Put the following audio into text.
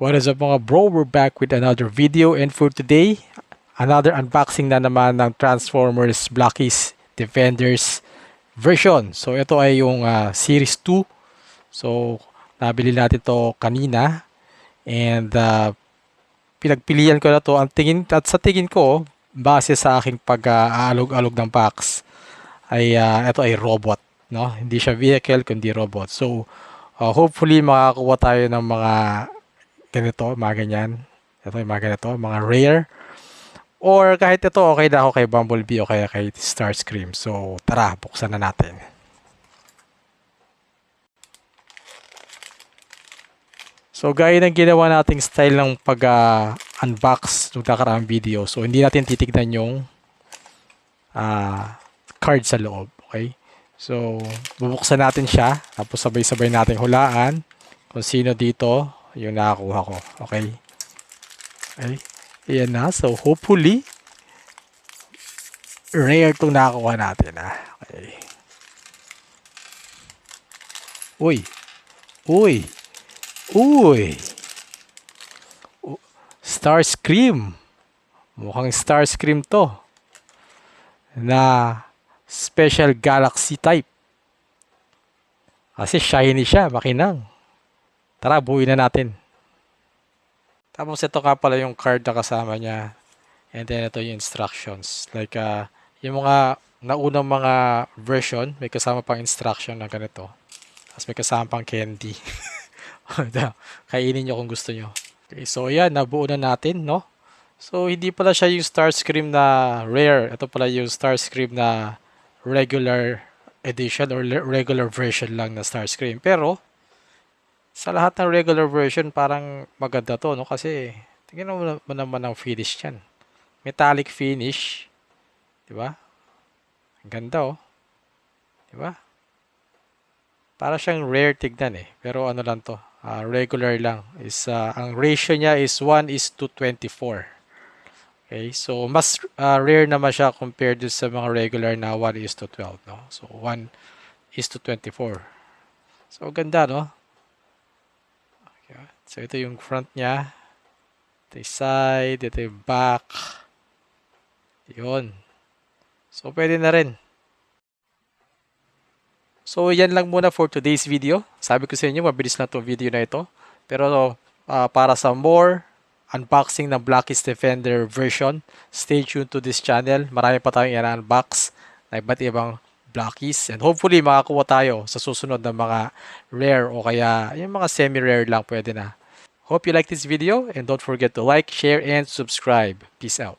What is up mga bro? We're back with another video, and for today, another unboxing na naman ng Transformers Blackies Defenders version. So ito ay yung Series 2. So nabili natin to kanina, and pinagpilian ko na to. Sa tingin ko, base sa aking pag-aalog-alog ng packs, ay ito ay robot, no? Hindi siya vehicle kundi robot. So hopefully makakuha tayo ng mga ganito, mga ganyan. Ito yung mga ganito, mga rare. Or kahit ito, okay na ako kay Bumblebee o kaya kay Starscream. So tara, buksan na natin. So gaya ng ginawa nating style ng pag-unbox nung nakaraang video. So hindi natin titignan yung card sa loob. Okay? So bubuksan natin siya. Tapos sabay-sabay natin hulaan kung sino dito yung nakakuha ko. Okay? Okay? Ayan na. So hopefully rare itong nakakuha natin. Okay. Uy! Uy! Uy! Starscream! Mukhang Starscream to. Na special galaxy type. Kasi shiny siya, makinang. Tara, buuin na natin. Tapos ito nga pala yung card na kasama niya. And then ito yung instructions. Like yung mga naunang mga version, may kasama pang instruction na ganito. Tapos may kasama pang candy. Kainin nyo kung gusto nyo. Okay, so yan, nabuo na natin, no? So hindi pala siya yung Starscream na rare. Ito pala yung Starscream na regular edition or regular version lang na Starscream. Pero sa lahat ng regular version, parang maganda to, no? Kasi tingnan mo naman ang finish yan. Metallic finish. Diba? Ang ganda, oh. Diba? Para siyang rare tignan eh. Pero ano lang to, regular lang. Ang ratio niya is 1:24. Okay, so mas rare naman siya compared sa mga regular na 1:12, no? So 1:24. So ganda, no? Okay. So ito yung front niya. Ito yung side, ito yung back. Yun. So pwede na rin. So, yan lang muna for today's video. Sabi ko sa inyo, mabilis na itong video na ito. Pero para sa more unboxing ng Blackies Defender version, stay tuned to this channel. Marami pa tayong i-unbox na iba't ibang Blackies. And hopefully, makakuha tayo sa susunod na mga rare o kaya yung mga semi-rare lang pwede na. Hope you like this video and don't forget to like, share, and subscribe. Peace out.